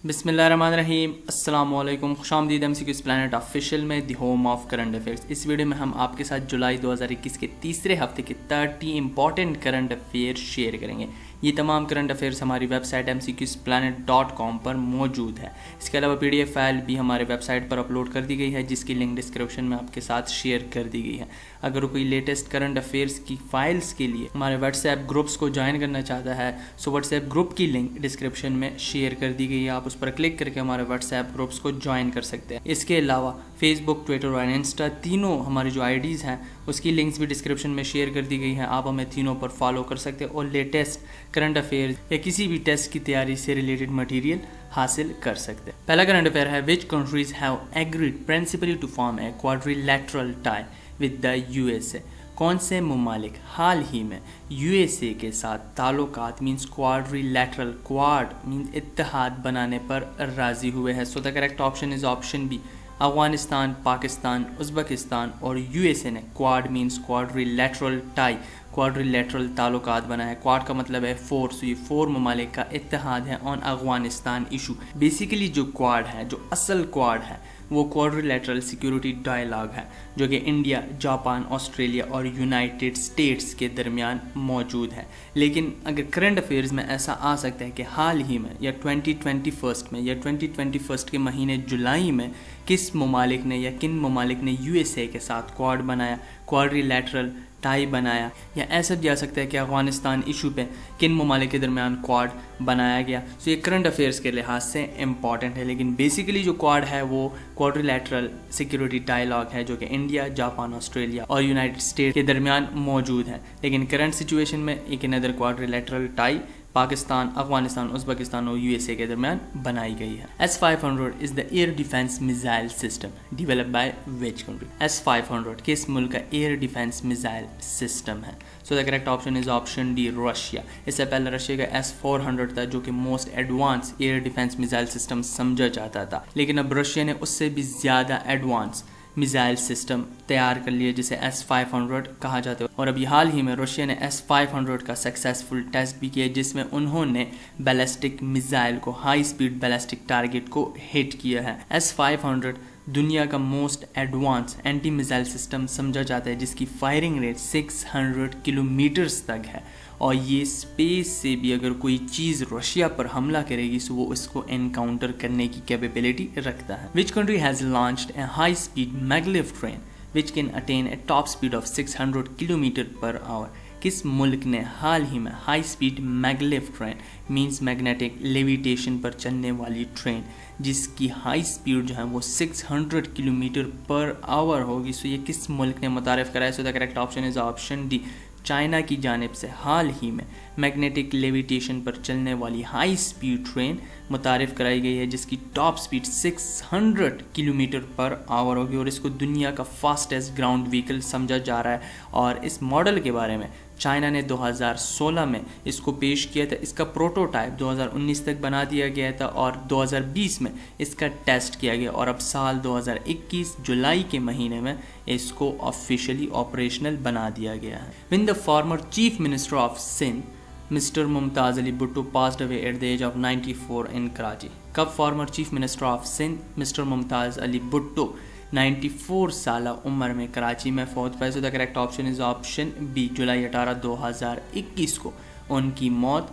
بسم اللہ الرحمن الرحیم، السلام علیکم، خوش آمدید MCQs پلانٹ آفیشیل میں the home of current affairs. اس ویڈیو میں ہم آپ کے ساتھ جولائی 2021 کے تیسرے ہفتے کے 30 امپورٹنٹ کرنٹ افیئر شیئر کریں گے۔ یہ تمام کرنٹ افیئرس ہماری ویب سائٹ MCQsplanet.com پر موجود ہے۔ اس کے علاوہ PDF فائل بھی ہمارے ویب سائٹ پر اپلوڈ کر دی گئی ہے، جس کی لنک ڈسکرپشن میں آپ کے ساتھ شیئر کر دی گئی ہے۔ اگر کوئی لیٹسٹ کرنٹ افیئرس کی فائلز کے لیے ہمارے واٹس ایپ گروپس کو جوائن کرنا چاہتا ہے، واٹس ایپ گروپ کی لنک ڈسکرپشن میں شیئر کر دی گئی ہے، آپ اس پر کلک کر کے ہمارے واٹس ایپ گروپس کو جوائن کر سکتے ہیں۔ اس کے علاوہ فیس بک، ٹویٹر اور انسٹا تینوں ہماری جو IDs ہیں اس کی لنکس بھی ڈسکرپشن میں شیئر کر دی گئی ہیں، آپ ہمیں تینوں پر فالو کر سکتے ہیں اور لیٹسٹ کرنٹ افیئر یا کسی بھی ٹیسٹ کی تیاری سے ریلیٹڈ مٹیریل حاصل کر سکتے ہیں۔ پہلا کرنٹ افیئر ہے which countries have agreed principally to form a quadrilateral tie with the USA۔ کون سے ممالک حال ہی میں USA کے ساتھ تعلقات کوادریلیٹرل، کواد اتحاد بنانے پر راضی ہوئے ہیں؟ So the correct option is option B. Afghanistan, Pakistan, Uzbekistan اور USA نے کوادریلیٹرل ٹائی، کوادریلیٹرل تعلقات بنا ہے۔ کواد کا مطلب ہے 4، سو یہ 4 ممالک کا اتحاد ہے آن افغانستان ایشو۔ بیسیکلی جو کواد ہے، جو اصل کواد ہے، وہ کوادریلیٹرل سیکیورٹی ڈائلاگ ہے، جو کہ انڈیا، جاپان، آسٹریلیا اور یونائٹڈ اسٹیٹس کے درمیان موجود ہے۔ لیکن اگر کرنٹ افیئرز میں ایسا آ سکتا ہے کہ حال ہی میں یا 2021 کے مہینے جولائی میں کس ممالک نے یا کن ممالک نے USA کے ساتھ کواد بنایا، کوادریلیٹرل ٹائی بنایا، یا ایسا بھی آ سکتا ہے کہ افغانستان ایشو پہ کن ممالک کے درمیان کواد بنایا گیا۔ سو یہ کرنٹ افیئرس کے لحاظ سے امپورٹنٹ ہے، لیکن بیسیکلی جو کواد ہے وہ کوادریلیٹرل سیکیورٹی ڈائلاگ ہے، جو کہ انڈیا، جاپان، آسٹریلیا اور یونائٹڈ اسٹیٹ کے درمیان موجود ہے۔ لیکن کرنٹ سچویشن میں ایک اندر کوادریلیٹرل ٹائی پاکستان، افغانستان، ازبکستان اور USA کے درمیان بنائی گئی ہے۔ S-500 is the air defense missile system developed by which country؟ S-500 کس ملک کا ایئر ڈیفینس میزائل سسٹم ہے؟ So the correct option is option D, Russia. اس سے پہلے رشیا کا S-400 تھا، جو کہ most advance air defence missile system سمجھا جاتا تھا، لیکن اب رشیا نے اس سے بھی زیادہ ایڈوانس میزائل سسٹم تیار کر لیا جسے S-500 کہا جاتا ہے، اور ابھی حال ہی میں رشیا نے S-500 کا سکسیسفل ٹیسٹ بھی کیا، جس میں انہوں نے بیلسٹک میزائل کو، ہائی سپیڈ بیلسٹک ٹارگٹ کو ہٹ کیا ہے۔ S-500 دنیا کا most advance anti missile system سمجھا جاتا ہے، جس کی فائرنگ ریٹ 600 کلومیٹرز تک ہے، اور یہ اسپیس سے بھی اگر کوئی چیز رشیا پر حملہ کرے گی تو وہ اس کو انکاؤنٹر کرنے کی کیپیبلٹی رکھتا ہے۔ Which country has launched a high-speed maglev train which can attain a top speed of 600 km/h؟ کس ملک نے حال ہی میں high speed maglev train means magnetic levitation پر چلنے والی ٹرین، جس کی ہائی اسپیڈ جو ہے وہ 600 km/h ہوگی، سو یہ کس ملک نے متعارف کرایا؟ So the correct option is option D, China کی جانب سے حال ہی میں میگنیٹک لیویٹیشن پر چلنے والی ہائی اسپیڈ ٹرین متعارف کرائی گئی ہے، جس کی ٹاپ اسپیڈ 600 km/h ہوگی، اور اس کو دنیا کا فاسٹسٹ گراؤنڈ وہیکل سمجھا جا رہا ہے۔ اور اس ماڈل کے بارے میں چائنا نے 2016 میں اس کو پیش کیا تھا، اس کا پروٹوٹائپ 2019 تک بنا دیا گیا تھا، اور 2020 میں اس کا ٹیسٹ کیا گیا، اور اب سال 2021 جولائی کے مہینے میں اس کو آفیشلی آپریشنل بنا دیا گیا ہے۔ when the former chief minister of Sindh mister Mumtaz Ali Bhutto passed away at the age of 94 in Karachi. کب former chief minister of Sindh mister Mumtaz Ali Bhutto 94 سالہ عمر میں کراچی میں فوت پائے؟ So the correct option is option B, جولائی 18 2021 کو ان کی موت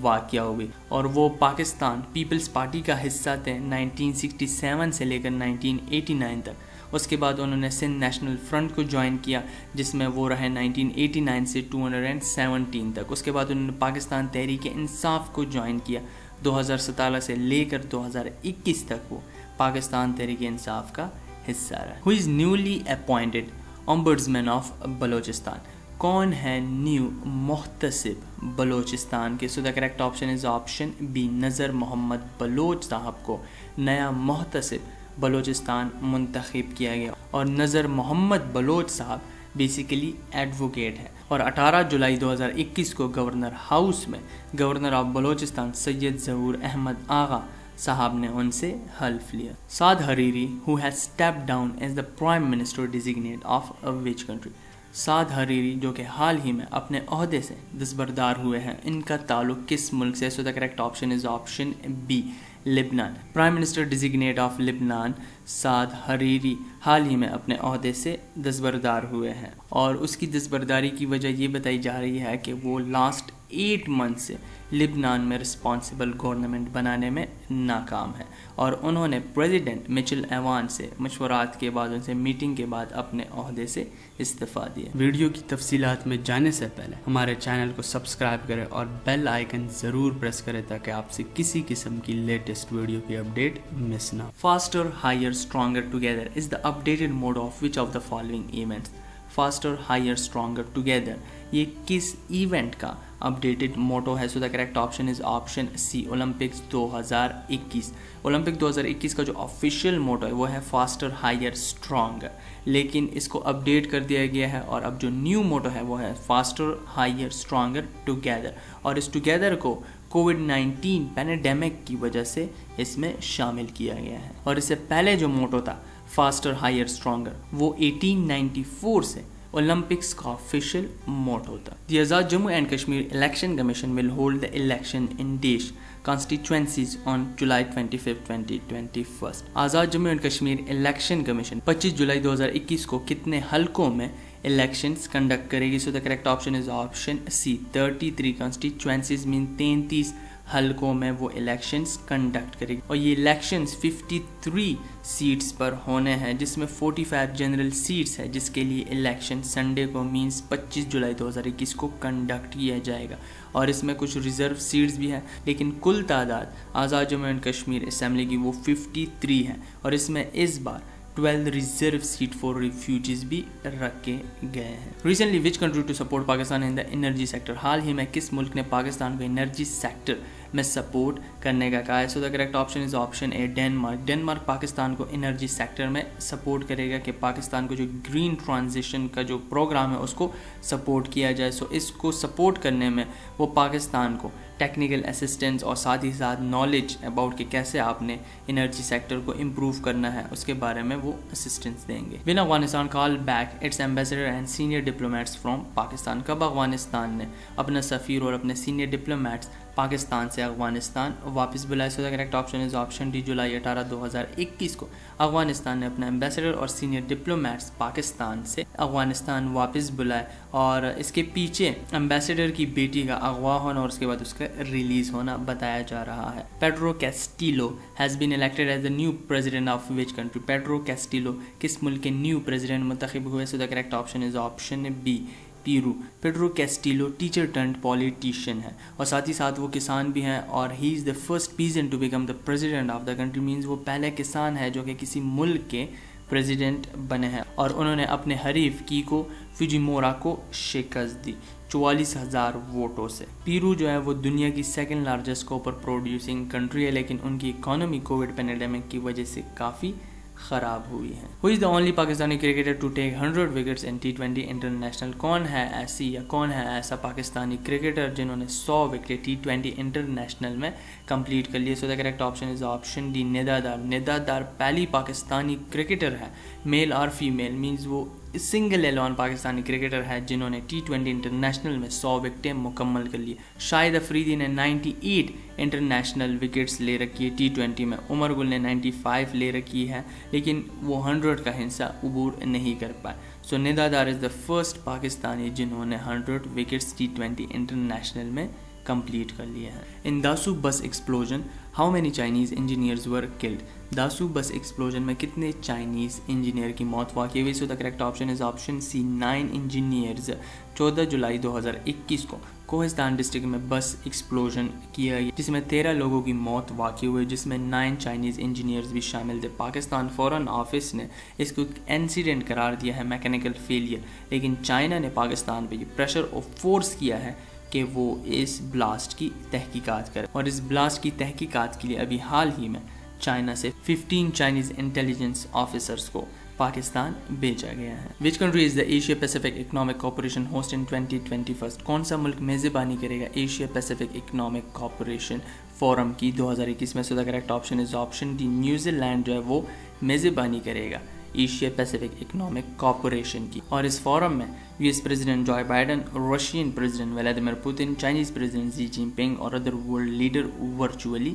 واقع ہوئی، اور وہ پاکستان پیپلز پارٹی کا حصہ تھے 1967 سے لے کر 1989 تک۔ اس کے بعد انہوں نے سندھ نیشنل فرنٹ کو جوائن کیا، جس میں وہ رہے 1989 سے 2017 تک۔ اس کے بعد انہوں نے پاکستان تحریک انصاف کو جوائن کیا، 2017 سے لے کر 2021 تک وہ پاکستان تحریک انصاف کا حصہ رہا۔ Who is newly appointed Ombudsman of Balochistan? کون ہے نیو محتسب بلوچستان کے؟ So the correct option is option B, Nazar Muhammad Baloch Sahib کو نیا محتسب بلوچستان منتخب کیا گیا، اور نذر محمد بلوچ صاحب بیسیکلی ایڈوکیٹ ہے، اور 18 جولائی 2021 کو گورنر ہاؤس میں گورنر آف بلوچستان سید ظہور احمد آغا صاحب نے ان سے حلف لیا۔ Saad Hariri who has stepped down as the Prime Minister designate of which country؟ Saad Hariri جو کہ حال ہی میں اپنے عہدے سے دستبردار ہوئے ہیں، ان کا تعلق کس ملک سے؟ So the correct option is option B, لبنان. پرائم منسٹر ڈیزگنیٹ آف لبنان سعد حریری حال ہی میں اپنے عہدے سے دستبردار ہوئے ہیں اور اس کی دستبرداری کی وجہ یہ بتائی جا رہی ہے کہ وہ لاسٹ 8 منتھ سے لبنان میں رسپانسبل گورنمنٹ بنانے میں ناکام ہے اور انہوں نے پریزیڈنٹ مچل ایوان سے مشورات کے بعد ان سے میٹنگ کے بعد اپنے عہدے سے استعفیٰ دیا. ویڈیو کی تفصیلات میں جانے سے پہلے ہمارے چینل کو سبسکرائب کریں اور بیل آئیکن ضرور پریس کریں تاکہ آپ سے کسی قسم کی لیٹسٹ ویڈیو کی اپڈیٹ مس نہ. Faster, higher, stronger together is the updated motto of which of the following events? Faster, higher, stronger together. یہ کس ایونٹ کا اپڈیٹڈ موٹو ہے؟ So the correct option is option C, Olympics 2021. Olympic 2021 کا جو official motto ہے وہ ہے faster higher stronger, لیکن اس کو اپڈیٹ کر دیا گیا ہے اور اب جو نیو موٹو ہے وہ ہے فاسٹر ہائر اسٹرانگر ٹوگیدر، اور اس ٹوگیدر کو کووڈ-19 پینڈیمک کی وجہ سے اس میں شامل کیا گیا ہے. اور اس سے پہلے جو موٹو تھا فاسٹر ہائر اسٹرانگر وہ 1894 سے اولمپکس کا آفیشیل موٹو تھا. The Azad Jammu and Kashmir election commission will hold the election in dash constituencies on July 25, 2021. Azad Jammu and Kashmir election commission 25 جولائی 2021 کو کتنے حلقوں میں الیکشنز کنڈکٹ کرے گی؟ So the correct option is option C, 33 constituencies مین 33 حلقوں میں وہ الیکشنز کنڈکٹ کرے گی. اور یہ الیکشنز 53 سیٹس پر ہونے ہیں جس میں 45 جنرل سیٹس ہے جس کے لیے الیکشن سنڈے کو مینس 25 جولائی 2021 کو کنڈکٹ کیا جائے گا. اور اس میں کچھ ریزرو سیٹس بھی ہیں، لیکن کل تعداد آزاد جموں اینڈ کشمیر اسمبلی کی وہ 53 ہیں اور اس میں اس بار 12 ریزرو سیٹ فور ریفیوجیز بھی رکھے گئے ہیں. Recently which country to support Pakistan in the energy sector? حال ہی میں کس ملک نے پاکستان کو انرجی سیکٹر میں سپورٹ کرنے کا کہا ہے؟ So the correct option is option A, Denmark. Denmark Pakistan کو انرجی سیکٹر میں سپورٹ کرے گا کہ پاکستان کو جو گرین ٹرانزیشن کا جو پروگرام ہے اس کو سپورٹ کیا جائے. سو اس کو سپورٹ کرنے میں وہ پاکستان کو ٹیکنیکل اسسٹنس اور ساتھ ہی ساتھ نالج اباؤٹ کہ کیسے آپ نے انرجی سیکٹر کو امپروو کرنا ہے اس کے بارے میں وہ اسسٹنس دیں گے. When Afghanistan call back its ambassador and senior diplomats from Pakistan? کب افغانستان نے اپنا سفیر اور اپنے سینئر ڈپلومیٹس پاکستان سے افغانستان واپس بلائے؟ So the correct option is option D, جولائی 18 2021 کو افغانستان نے اپنا ایمبیسڈر اور سینئر ڈپلومیٹس پاکستان سے افغانستان واپس بلائے. اور اس کے پیچھے ایمبیسڈر کی بیٹی کا اغوا ہونا اور اس کے بعد اس کا ریلیز ہونا بتایا جا رہا ہے. Pedro Castillo has been elected as the new president of which country? Pedro Castillo کس ملک کے نیو پریزیڈنٹ منتخب ہوئے؟ So the correct option is option B, Peru. Pedro Castillo teacher turned politician ہے اور ساتھ ہی ساتھ وہ کسان بھی ہیں اور he is the first peasant to become the president of the country. Means وہ پہلے کسان ہے جو کہ کسی ملک کے پریزیڈنٹ بنے ہیں اور انہوں نے اپنے حریف کیکو فوجیمورا کو شکست دی 44,000 ووٹوں سے. پیرو جو ہے وہ دنیا کی second largest copper producing country ہے، لیکن ان کی اکانومی کووڈ پینڈیمک کی وجہ سے کافی خراب ہوئی ہے. Who is the only Pakistani cricketer to take 100 wickets in T20 international? کون ہے ایسی یا کون ہے ایسا پاکستانی کرکٹر جنہوں نے 100 وکٹیں T20 انٹرنیشنل میں کمپلیٹ کر لیے؟ So the correct option is option D, Nida Dar. Nida Dar پہلی پاکستانی کرکٹر ہے، میل اور فیمیل، مینز وہ سنگل ایلون پاکستانی کرکٹر ہے جنہوں نے T20 انٹرنیشنل میں 100 وکٹیں مکمل کر لی. شاہد افریدی نے 98 انٹرنیشنل وکٹس لے رکھی ہے T20 میں. عمر گل نے 95 لے رکھی ہے لیکن وہ 100 کا حصہ عبور نہیں کر پائے. سو ندا دار از دا فرسٹ پاکستانی جنہوں نے 100 وکٹس T20 انٹرنیشنل میں کمپلیٹ کر لیا ہے. In Dasu bus explosion how many Chinese engineers were killed? Dasu bus explosion میں کتنے چائنیز انجینئر کی موت واقع ہوئی؟ So the correct option is option C, 9 engineers. 14 جولائی 2021 کو کوہستان ڈسٹرکٹ میں بس ایکسپلوژن کیا گیا جس میں 13 لوگوں کی موت واقع ہوئی جس میں 9 چائنیز انجینئرز بھی شامل تھے. پاکستان فورن آفس نے اس کو انسیڈنٹ قرار دیا ہے، میکینیکل فیلئر، لیکن چائنا نے پاکستان پہ یہ پریشر اور فورس کیا ہے کہ وہ اس بلاسٹ کی تحقیقات کرے. اور اس بلاسٹ کی تحقیقات کے لیے ابھی حال ہی میں چائنا سے 15 چائنیز انٹیلیجنس آفیسرز کو پاکستان بھیجا گیا ہے. Which country is the Asia Pacific economic cooperation host in 2021؟ کون سا ملک میزبانی کرے گا Asia Pacific economic cooperation forum کی 2021 میں؟ So the correct option is option D, New Zealand جو ہے وہ میزبانی کرے گا ایشیا پیسیفک اکنامک کارپوریشن کی. اور اس فورم میں US president Joe Biden, Russian president Vladimir Putin, Chinese president Xi Jinping اور other world leader virtually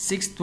6th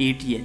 88।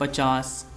50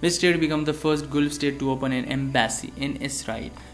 Which state become the first Gulf state to open an embassy in Israel?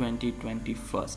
2021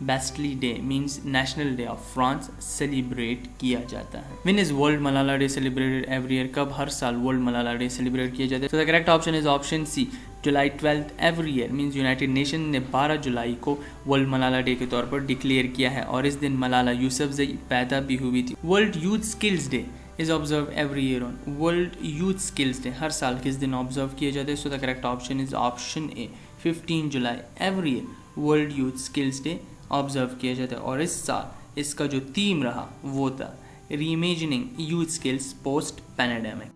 Bastille day means national day of France celebrate کیا جاتا ہے. When is world Malala day celebrated every year? کب ہر سال world Malala day celebrate کیا جاتا ہے؟ So the correct option is option C, جولائی 12 every year means United Nation نے 12 جولائی کو ورلڈ ملالا ڈے کے طور پر ڈکلیئر کیا ہے اور اس دن ملالا یوسفزئی پیدا بھی ہوئی تھی. World youth skills day is observed every year on World Youth Skills Day ہر سال کس دن آبزرو کیا جاتا ہے؟ So the correct option is option A, 15 جولائی every year world youth skills day observe کیا جاتا ہے. اور اس سال اس کا جو تھیم رہا وہ تھا reimagining youth skills post pandemic.